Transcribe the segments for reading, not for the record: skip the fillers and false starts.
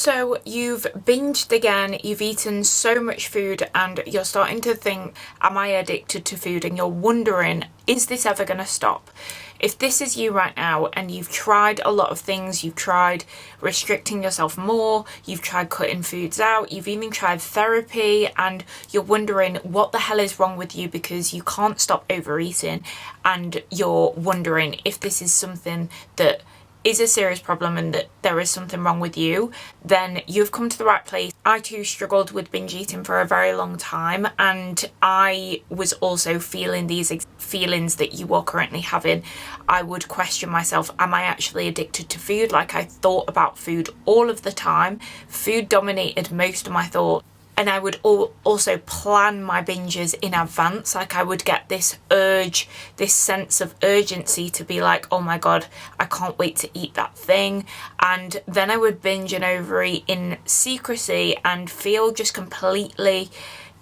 So you've binged again, you've eaten so much food and you're starting to think, am I addicted to food? And you're wondering, is this ever going to stop? If this is you right now and you've tried a lot of things, you've tried restricting yourself more, you've tried cutting foods out, you've even tried therapy, and you're wondering what the hell is wrong with you because you can't stop overeating, and you're wondering if this is something that is a serious problem and that there is something wrong with you, then you've come to the right place. I too struggled with binge eating for a very long time, and I was also feeling these feelings that you are currently having. I would question myself, am I actually addicted to food? Like, I thought about food all of the time. Food dominated most of my thoughts. And I would also plan my binges in advance. Like, I would get this urge, this sense of urgency to be like, oh my God, I can't wait to eat that thing. And then I would binge and overeat in secrecy and feel just completely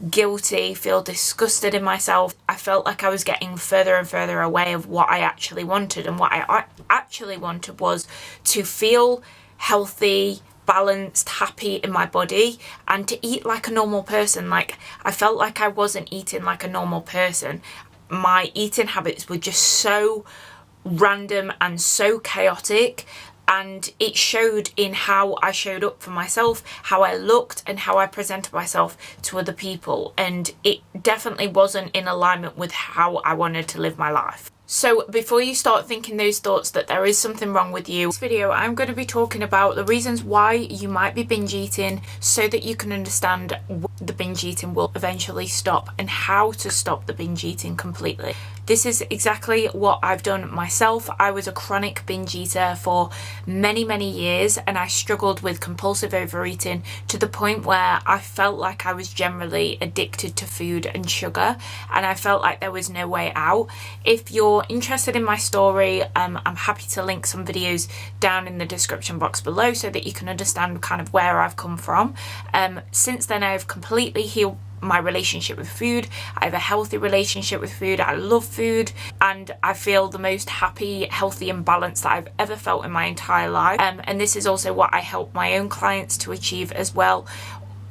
guilty, feel disgusted in myself. I felt like I was getting further and further away of what I actually wanted. And what I actually wanted was to feel healthy, balanced, happy in my body, and to eat like a normal person. Like, I felt like I wasn't eating like a normal person. My eating habits were just so random and so chaotic, and it showed in how I showed up for myself, how I looked, and how I presented myself to other people, and it definitely wasn't in alignment with how I wanted to live my life. So before you start thinking those thoughts that there is something wrong with you, in this video I'm going to be talking about the reasons why you might be binge eating, so that you can understand the binge eating will eventually stop and how to stop the binge eating completely. This is exactly what I've done myself. I was a chronic binge eater for many years, and I struggled with compulsive overeating to the point where I felt like I was generally addicted to food and sugar, and I felt like there was no way out. If you're interested in my story, I'm happy to link some videos down in the description box below so that you can understand kind of where I've come from. Since then, I've completely healed my relationship with food. I have a healthy relationship with food. I love food, and I feel the most happy, healthy and balanced that I've ever felt in my entire life. And this is also what I help my own clients to achieve as well.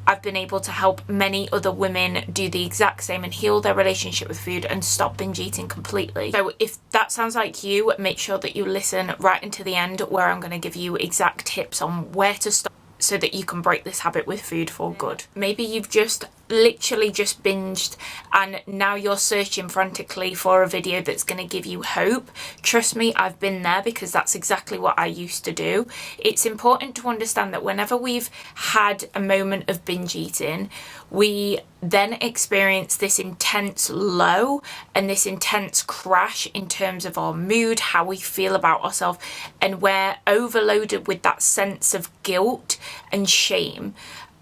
I've been able to help many other women do the exact same and heal their relationship with food and stop binge eating completely. So if that sounds like you, make sure that you listen right into the end, where I'm going to give you exact tips on where to stop so that you can break this habit with food for good. Maybe you've literally just binged and now you're searching frantically for a video that's going to give you hope. Trust me, I've been there, because that's exactly what I used to do. It's important to understand that whenever we've had a moment of binge eating, we then experience this intense low and this intense crash in terms of our mood, how we feel about ourselves, and we're overloaded with that sense of guilt and shame.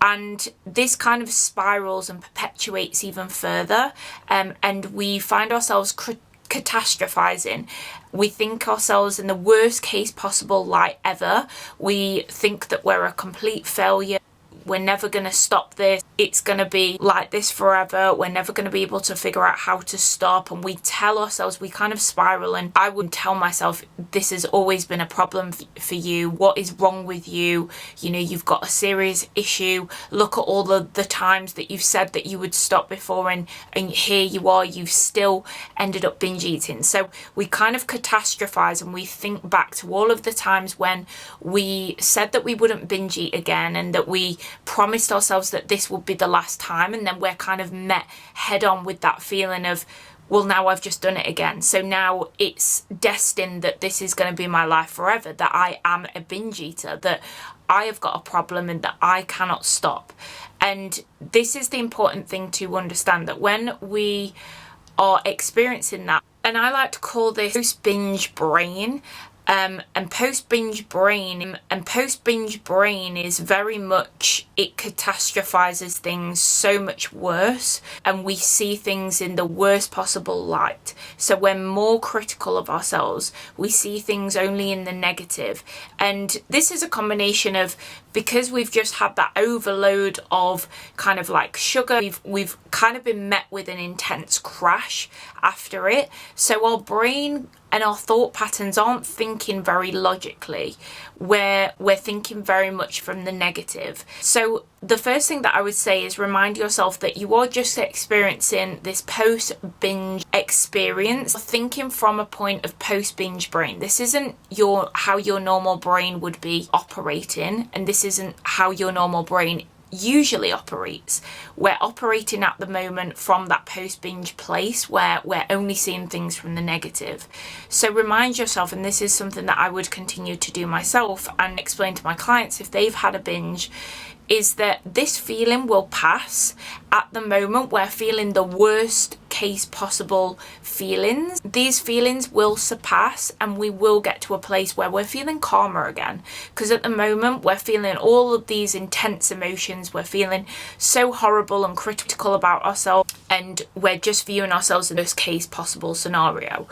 And this kind of spirals and perpetuates even further, and we find ourselves catastrophizing. We think ourselves in the worst case possible light ever. We think that we're a complete failure. We're never going to stop this. It's going to be like this forever. We're never going to be able to figure out how to stop. And we tell ourselves, we kind of spiral. And I would tell myself, this has always been a problem for you. What is wrong with you? You know, you've got a serious issue. Look at all the times that you've said that you would stop before. And here you are, you've still ended up binge eating. So we kind of catastrophize, and we think back to all of the times when we said that we wouldn't binge eat again, and that we promised ourselves that this would be the last time, and then we're kind of met head on with that feeling of, well, now I've just done it again. So now it's destined that this is going to be my life forever, that I am a binge eater, that I have got a problem and that I cannot stop. And this is the important thing to understand, that when we are experiencing that, and I like to call this post-binge brain, and post-binge brain is very much, it catastrophizes things so much worse, and we see things in the worst possible light. So we're more critical of ourselves. We see things only in the negative. And this is a combination of because we've just had that overload of kind of like sugar, we've kind of been met with an intense crash after it. So our brain and our thought patterns aren't thinking very logically, where we're thinking very much from the negative. So the first thing that I would say is remind yourself that you are just experiencing this post-binge experience, thinking from a point of post-binge brain. This isn't how your normal brain would be operating, and this isn't how your normal brain usually operates. We're operating at the moment from that post-binge place where we're only seeing things from the negative. So remind yourself, and this is something that I would continue to do myself and explain to my clients if they've had a binge, is that this feeling will pass. At the moment, we're feeling the worst case possible feelings. These feelings will surpass and we will get to a place where we're feeling calmer again. Because at the moment, we're feeling all of these intense emotions. We're feeling so horrible and critical about ourselves, and we're just viewing ourselves in the worst case possible scenario.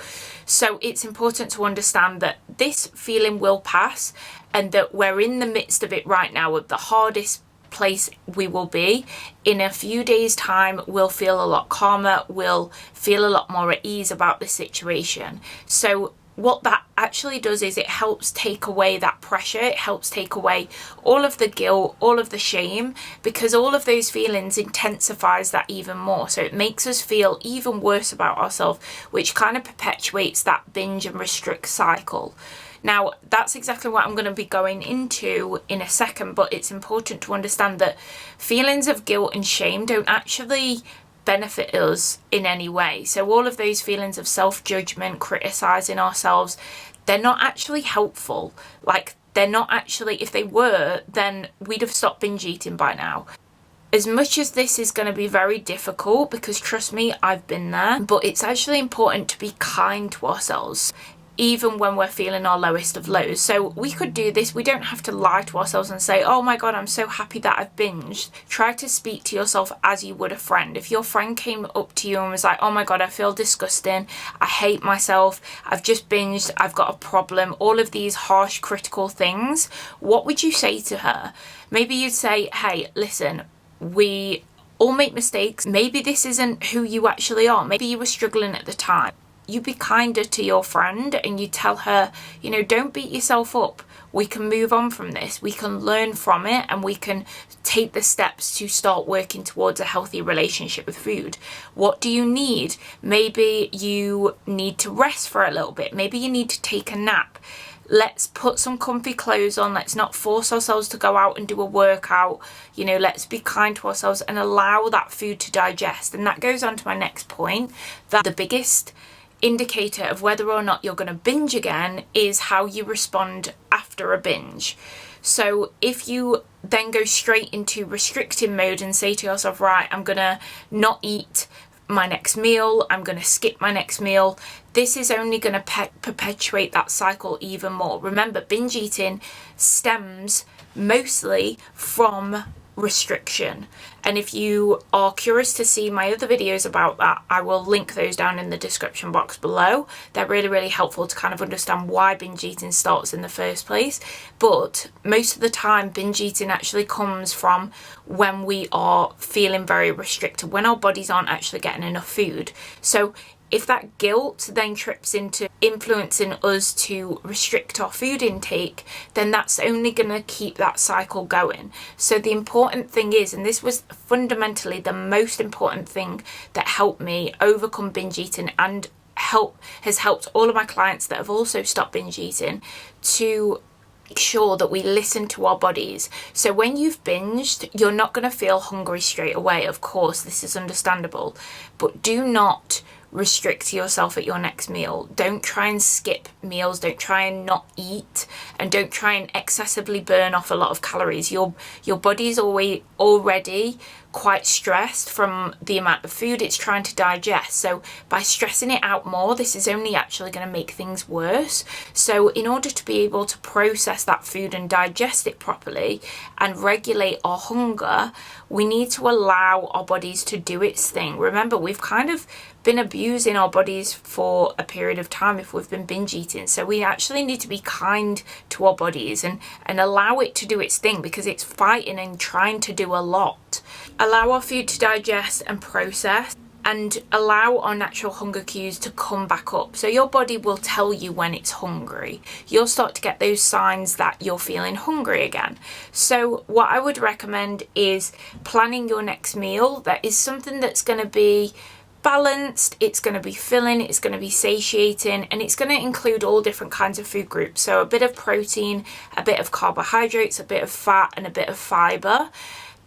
So it's important to understand that this feeling will pass, and that we're in the midst of it right now, of the hardest place we will be. In a few days' time, we'll feel a lot calmer, we'll feel a lot more at ease about the situation. So what that actually does is it helps take away that pressure, it helps take away all of the guilt, all of the shame, because all of those feelings intensifies that even more. So it makes us feel even worse about ourselves, which kind of perpetuates that binge and restrict cycle. Now, that's exactly what I'm going to be going into in a second, but it's important to understand that feelings of guilt and shame don't actually benefit us in any way. So all of those feelings of self-judgment, criticizing ourselves, they're not actually helpful. Like, they're not actually, if they were, then we'd have stopped binge eating by now. As much as this is going to be very difficult, because trust me, I've been there, but it's actually important to be kind to ourselves, even when we're feeling our lowest of lows. So we could do this. We don't have to lie to ourselves and say, oh my God, I'm so happy that I've binged. Try to speak to yourself as you would a friend. If your friend came up to you and was like, oh my God, I feel disgusting, I hate myself, I've just binged, I've got a problem, all of these harsh, critical things, what would you say to her? Maybe you'd say, hey, listen, we all make mistakes. Maybe this isn't who you actually are. Maybe you were struggling at the time. You be kinder to your friend and you tell her, don't beat yourself up. We can move on from this. We can learn from it, and we can take the steps to start working towards a healthy relationship with food. What do you need? Maybe you need to rest for a little bit. Maybe you need to take a nap. Let's put some comfy clothes on. Let's not force ourselves to go out and do a workout. Let's be kind to ourselves and allow that food to digest. And that goes on to my next point, that the biggest indicator of whether or not you're going to binge again is how you respond after a binge. So if you then go straight into restricting mode and say to yourself, right, I'm going to not eat my next meal, I'm going to skip my next meal, this is only going to perpetuate that cycle even more. Remember, binge eating stems mostly from restriction. And if you are curious to see my other videos about that, I will link those down in the description box below. They're really, really helpful to kind of understand why binge eating starts in the first place. But most of the time, binge eating actually comes from when we are feeling very restricted, when our bodies aren't actually getting enough food. So if that guilt then trips into influencing us to restrict our food intake, then that's only going to keep that cycle going. So the important thing is, and this was fundamentally the most important thing that helped me overcome binge eating and has helped all of my clients that have also stopped binge eating, to make sure that we listen to our bodies. So when you've binged, you're not going to feel hungry straight away. Of course, this is understandable, but do not restrict yourself at your next meal. Don't try and skip meals, don't try and not eat, and don't try and excessively burn off a lot of calories. Your body's already quite stressed from the amount of food it's trying to digest. So by stressing it out more, this is only actually going to make things worse. So in order to be able to process that food and digest it properly and regulate our hunger, we need to allow our bodies to do its thing. Remember, we've kind of been abusing our bodies for a period of time if we've been binge eating. So we actually need to be kind to our bodies and allow it to do its thing, because it's fighting and trying to do a lot. Allow our food to digest and process, and allow our natural hunger cues to come back up. So your body will tell you when it's hungry. You'll start to get those signs that you're feeling hungry again. So what I would recommend is planning your next meal. That is something that's going to be balanced, it's going to be filling, it's going to be satiating, and it's going to include all different kinds of food groups. So a bit of protein, a bit of carbohydrates, a bit of fat, and a bit of fiber.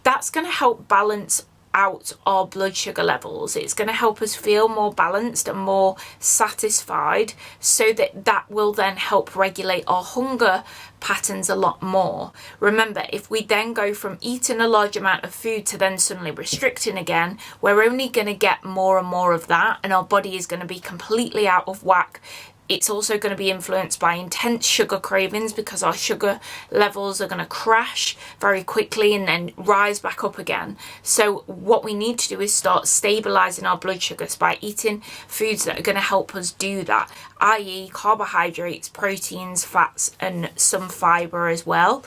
That's going to help balance out our blood sugar levels. It's going to help us feel more balanced and more satisfied, so that will then help regulate our hunger patterns a lot more. Remember, if we then go from eating a large amount of food to then suddenly restricting again, we're only going to get more and more of that, and our body is going to be completely out of whack. It's also going to be influenced by intense sugar cravings, because our sugar levels are going to crash very quickly and then rise back up again. So what we need to do is start stabilizing our blood sugars by eating foods that are going to help us do that, i.e. carbohydrates, proteins, fats, and some fiber as well,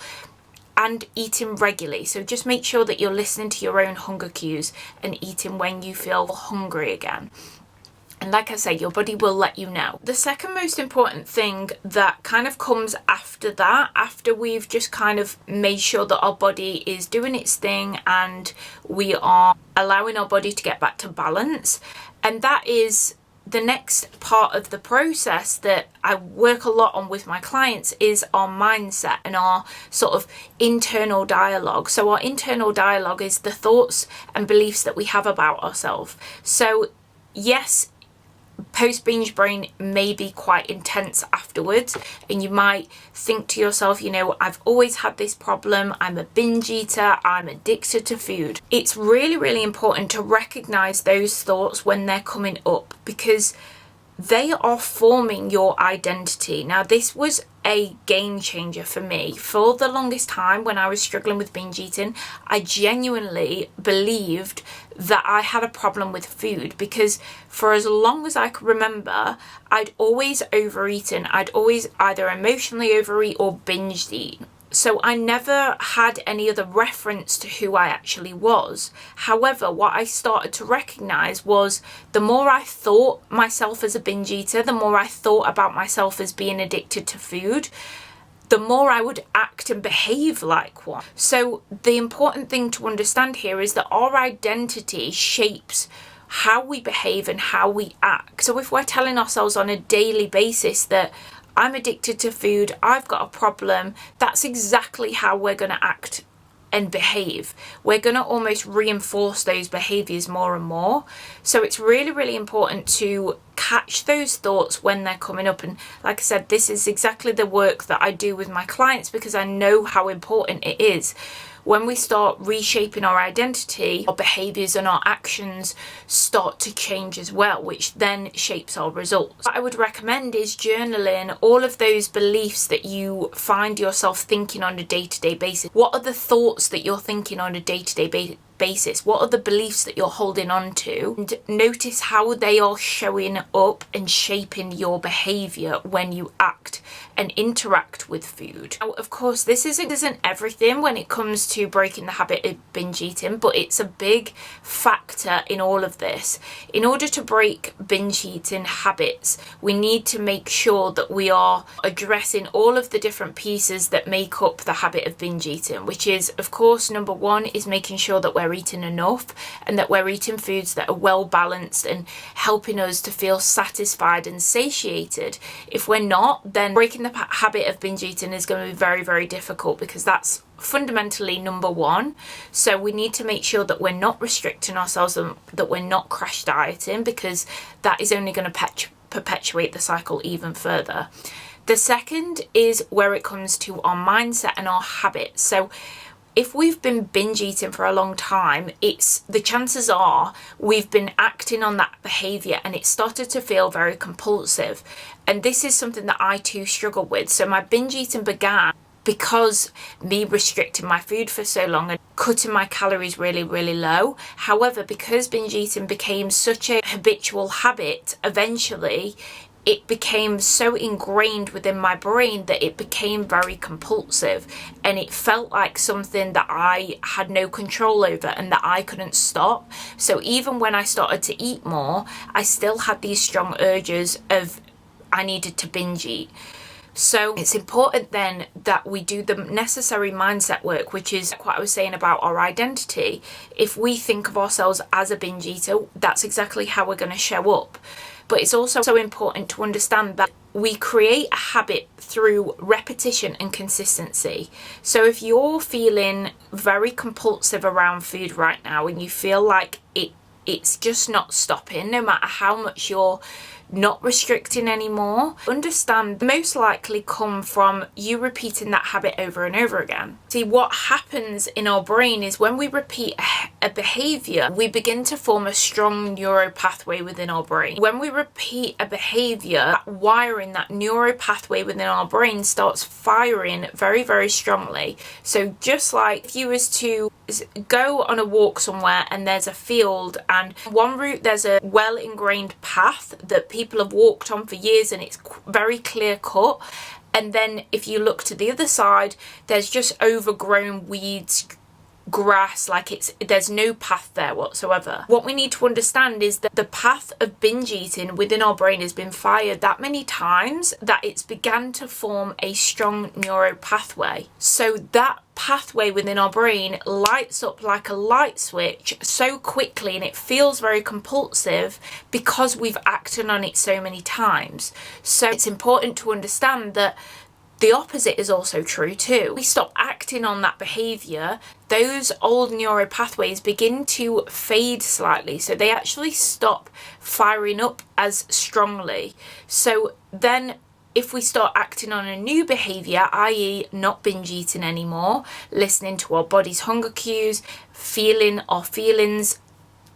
and eating regularly. So just make sure that you're listening to your own hunger cues and eating when you feel hungry again. And like I say, your body will let you know. The second most important thing that kind of comes after that, after we've just kind of made sure that our body is doing its thing and we are allowing our body to get back to balance, and that is the next part of the process that I work a lot on with my clients, is our mindset and our sort of internal dialogue. So our internal dialogue is the thoughts and beliefs that we have about ourselves. So yes, post-binge brain may be quite intense afterwards, and you might think to yourself, I've always had this problem, I'm a binge eater, I'm addicted to food. It's really, really important to recognize those thoughts when they're coming up, because they are forming your identity. Now, this was a game changer for me. For the longest time when I was struggling with binge eating, I genuinely believed that I had a problem with food, because for as long as I could remember, I'd always overeaten. I'd always either emotionally overeat or binged eat. So I never had any other reference to who I actually was. However, what I started to recognize was the more I thought myself as a binge eater, the more I thought about myself as being addicted to food, the more I would act and behave like one. So the important thing to understand here is that our identity shapes how we behave and how we act. So if we're telling ourselves on a daily basis that I'm addicted to food, I've got a problem, that's exactly how we're going to act and behave. We're going to almost reinforce those behaviors more and more. So it's really, really important to catch those thoughts when they're coming up. And like I said, this is exactly the work that I do with my clients, because I know how important it is. When we start reshaping our identity, our behaviors and our actions start to change as well, which then shapes our results. What I would recommend is journaling all of those beliefs that you find yourself thinking on a day-to-day basis. What are the thoughts that you're thinking on a day-to-day basis? What are the beliefs that you're holding on to? And notice how they are showing up and shaping your behavior when you act and interact with food. Now, of course, this isn't everything when it comes to breaking the habit of binge eating, but it's a big factor in all of this. In order to break binge eating habits, we need to make sure that we are addressing all of the different pieces that make up the habit of binge eating, which is, of course, number one is making sure that we're eating enough and that we're eating foods that are well balanced and helping us to feel satisfied and satiated. If we're not, then breaking the habit of binge eating is going to be very, very difficult, because that's fundamentally number one. So we need to make sure that we're not restricting ourselves and that we're not crash dieting, because that is only going to perpetuate the cycle even further. The second is where it comes to our mindset and our habits. So if we've been binge eating for a long time, the chances are we've been acting on that behavior and it started to feel very compulsive. And this is something that I too struggle with. So my binge eating began because me restricting my food for so long and cutting my calories really, really low. However, because binge eating became such a habitual habit, eventually it became so ingrained within my brain that it became very compulsive, and it felt like something that I had no control over and that I couldn't stop. So even when I started to eat more, I still had these strong urges of I needed to binge eat. So it's important then that we do the necessary mindset work, which is what I was saying about our identity. If we think of ourselves as a binge eater, that's exactly how we're going to show up. But it's also so important to understand that we create a habit through repetition and consistency. So if you're feeling very compulsive around food right now and you feel like it's just not stopping, no matter how much you're not restricting anymore, understand most likely come from you repeating that habit over and over again. See, what happens in our brain is when we repeat a behavior, we begin to form a strong neuro pathway within our brain. When we repeat a behavior, that wiring, that neuro pathway within our brain starts firing very, very strongly. So just like if you was to go on a walk somewhere and there's a field, and one route there's a well ingrained path that people have walked on for years and it's very clear cut, and then if you look to the other side, there's just overgrown weeds, grass, like there's no path there whatsoever. What we need to understand is that the path of binge eating within our brain has been fired that many times that it's began to form a strong neuro pathway. So that pathway within our brain lights up like a light switch so quickly, and it feels very compulsive because we've acted on it so many times. So it's important to understand that the opposite is also true too. We stop acting on that behavior, those old neuro pathways begin to fade slightly, so they actually stop firing up as strongly. So then if we start acting on a new behavior, i.e. not binge eating anymore, listening to our body's hunger cues, feeling our feelings,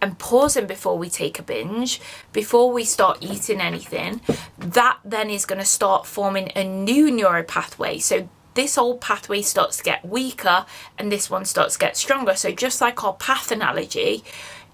and pausing before we take a binge, before we start eating anything, that then is going to start forming a new neuro pathway. So this old pathway starts to get weaker and this one starts to get stronger. So just like our path analogy,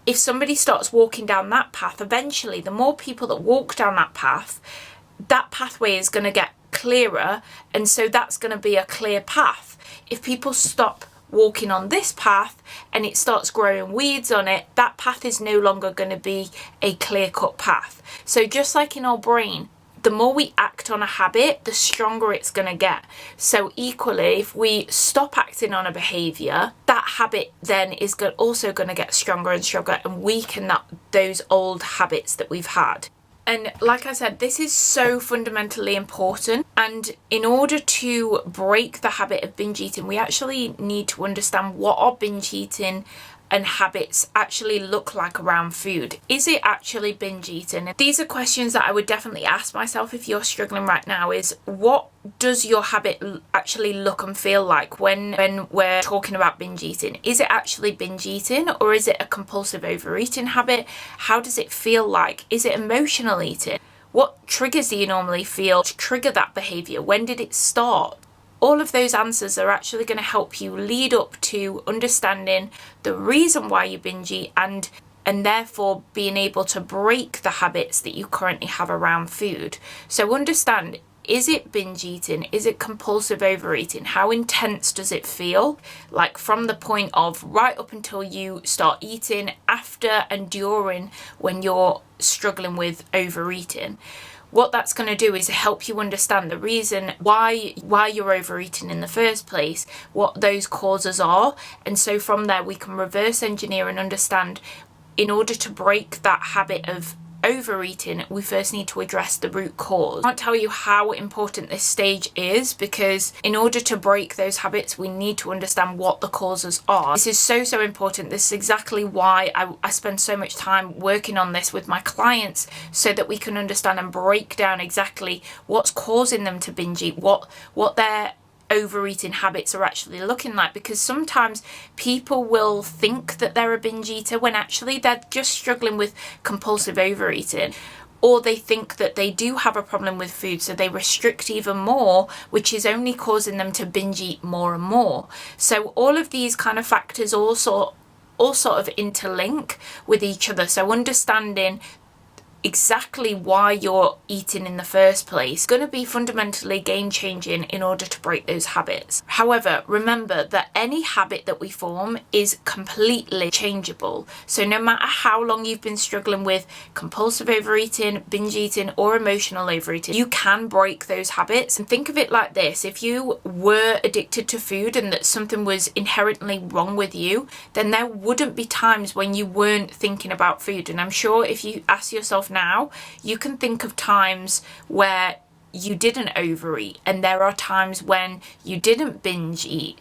if somebody starts walking down that path, eventually the more people that walk down that pathway is going to get clearer, and so that's going to be a clear path. If people stop walking on this path and it starts growing weeds on it, that path is no longer going to be a clear-cut path. So just like in our brain, the more we act on a habit, the stronger it's going to get. So equally, if we stop acting on a behavior, that habit then is also going to get stronger and stronger and weaken those old habits that we've had. And like I said, this is so fundamentally important. And in order to break the habit of binge eating, we actually need to understand what our binge eating and habits actually look like around food. Is it actually binge eating? These are questions that I would definitely ask myself if you're struggling right now, is what does your habit actually look and feel like when we're talking about binge eating? Is it actually binge eating, or is it a compulsive overeating habit? How does it feel like? Is it emotional eating? What triggers do you normally feel to trigger that behavior? When did it start? All of those answers are actually going to help you lead up to understanding the reason why you binge eat and therefore being able to break the habits that you currently have around food. So understand, is it binge eating? Is it compulsive overeating? How intense does it feel? Like from the point of right up until you start eating, after and during when you're struggling with overeating. What that's going to do is help you understand the reason why you're overeating in the first place, what those causes are. And so from there we can reverse engineer and understand, in order to break that habit of overeating, we first need to address the root cause. I can't tell you how important this stage is, because in order to break those habits, we need to understand what the causes are. This is so important. This is exactly why I spend so much time working on this with my clients, so that we can understand and break down exactly what's causing them to binge eat, what their overeating habits are actually looking like, because sometimes people will think that they're a binge eater when actually they're just struggling with compulsive overeating. Or they think that they do have a problem with food, so they restrict even more, which is only causing them to binge eat more and more. So all of these kind of factors all sort of interlink with each other. So understanding exactly why you're eating in the first place is going to be fundamentally game changing in order to break those habits. However, remember that any habit that we form is completely changeable. So no matter how long you've been struggling with compulsive overeating, binge eating, or emotional overeating, you can break those habits. And think of it like this: if you were addicted to food and that something was inherently wrong with you, then there wouldn't be times when you weren't thinking about food. And I'm sure if you ask yourself now, you can think of times where you didn't overeat, and there are times when you didn't binge eat,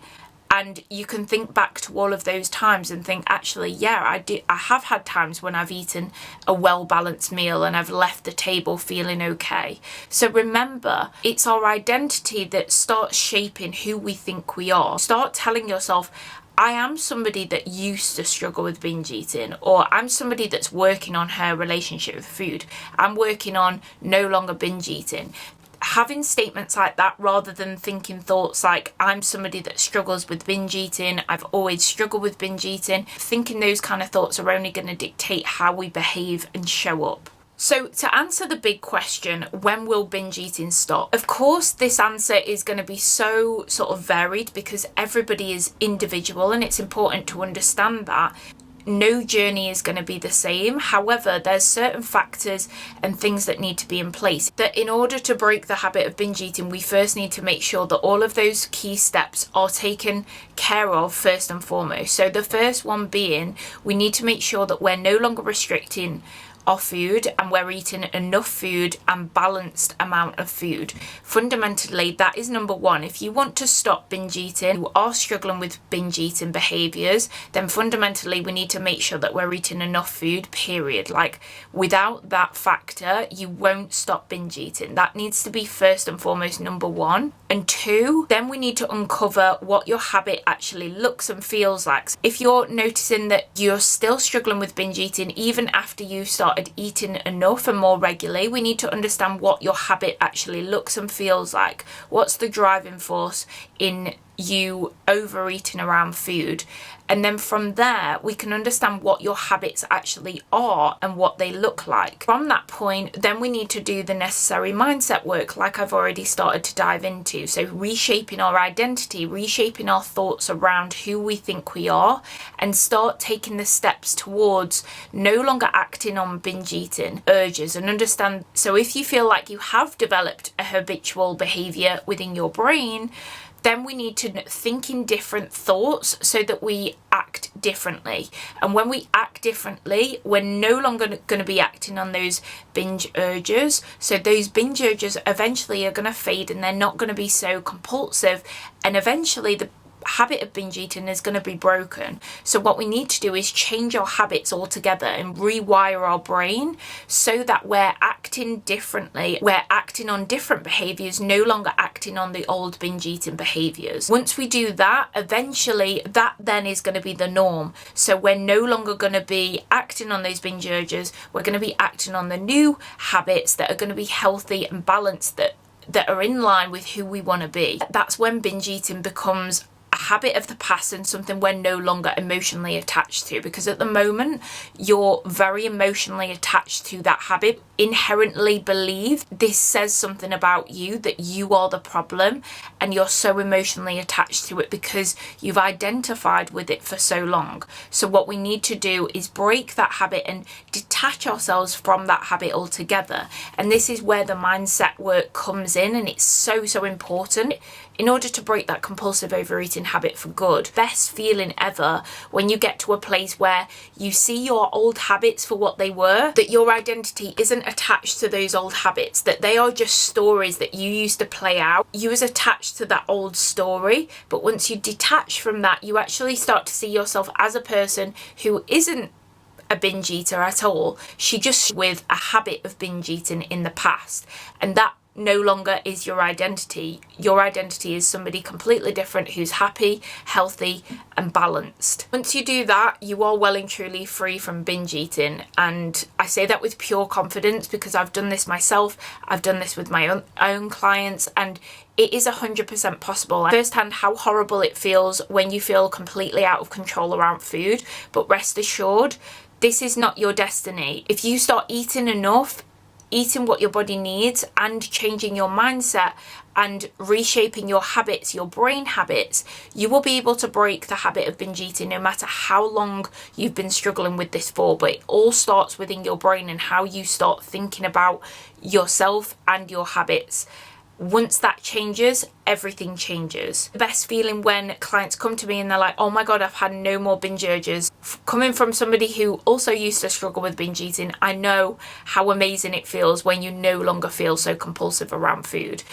and you can think back to all of those times and think, actually, yeah, I have had times when I've eaten a well-balanced meal and I've left the table feeling okay. So remember, it's our identity that starts shaping who we think we are. Start telling yourself, I am somebody that used to struggle with binge eating, or I'm somebody that's working on her relationship with food. I'm working on no longer binge eating. Having statements like that, rather than thinking thoughts like, I'm somebody that struggles with binge eating, I've always struggled with binge eating, thinking those kind of thoughts are only going to dictate how we behave and show up. So to answer the big question, when will binge eating stop? Of course, this answer is going to be so sort of varied because everybody is individual, and it's important to understand that. No journey is going to be the same. However, there's certain factors and things that need to be in place. That in order to break the habit of binge eating, we first need to make sure that all of those key steps are taken care of first and foremost. So the first one being, we need to make sure that we're no longer restricting our food and we're eating enough food and balanced amount of food. Fundamentally, that is number one. If you want to stop binge eating, you are struggling with binge eating behaviors, then fundamentally we need to make sure that we're eating enough food, period. Like, without that factor, you won't stop binge eating. That needs to be first and foremost number one. And two, then we need to uncover what your habit actually looks and feels like. If you're noticing that you're still struggling with binge eating even after you started eating enough and more regularly, we need to understand what your habit actually looks and feels like. What's the driving force in you overeating around food? And then from there, we can understand what your habits actually are and what they look like. From that point, then we need to do the necessary mindset work, like I've already started to dive into. So reshaping our identity, reshaping our thoughts around who we think we are, and start taking the steps towards no longer acting on binge eating urges and understand. So if you feel like you have developed a habitual behavior within your brain, then we need to think in different thoughts so that we act differently. And when we act differently, we're no longer going to be acting on those binge urges. So those binge urges eventually are going to fade and they're not going to be so compulsive. And eventually the habit of binge eating is going to be broken. So what we need to do is change our habits altogether and rewire our brain so that we're acting differently. We're acting on different behaviors, no longer acting on the old binge eating behaviors. Once we do that, eventually that then is going to be the norm. So we're no longer going to be acting on those binge urges. We're going to be acting on the new habits that are going to be healthy and balanced, that are in line with who we want to be. That's when binge eating becomes a habit of the past and something we're no longer emotionally attached to, because at the moment you're very emotionally attached to that habit. Inherently believe this says something about you, that you are the problem, and you're so emotionally attached to it because you've identified with it for so long. So what we need to do is break that habit and detach ourselves from that habit altogether. And this is where the mindset work comes in, and it's so important in order to break that compulsive overeating habit for good. Best feeling ever when you get to a place where you see your old habits for what they were, that your identity isn't attached to those old habits, that they are just stories that you used to play out. You was attached to that old story, but once you detach from that, you actually start to see yourself as a person who isn't a binge eater at all. She just with a habit of binge eating in the past, and that no longer is your identity. Your identity is somebody completely different who's happy, healthy, and balanced. Once you do that, you are well and truly free from binge eating. And I say that with pure confidence because I've done this myself. I've done this with my own clients, and it is 100% possible. Firsthand how horrible it feels when you feel completely out of control around food, but rest assured, this is not your destiny. If you start eating enough, eating what your body needs, and changing your mindset and reshaping your habits, your brain habits, you will be able to break the habit of binge eating no matter how long you've been struggling with this for. But it all starts within your brain and how you start thinking about yourself and your habits. Once that changes, everything changes. The best feeling when clients come to me and they're like, oh my God, I've had no more binge urges. Coming from somebody who also used to struggle with binge eating, I know how amazing it feels when you no longer feel so compulsive around food.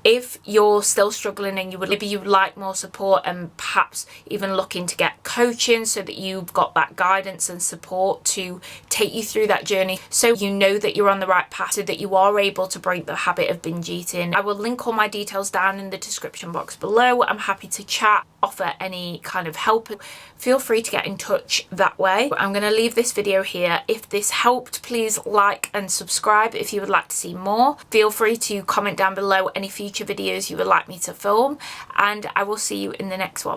If you're still struggling and maybe you would like more support and perhaps even looking to get coaching so that you've got that guidance and support to take you through that journey so you know that you're on the right path, so that you are able to break the habit of binge eating, I will link all my details down in the description box below. I'm happy to chat, offer any kind of help. Feel free to get in touch that way. I'm going to leave this video here. If this helped, please like and subscribe if you would like to see more. Feel free to comment down below any future videos you would like me to film, and I will see you in the next one.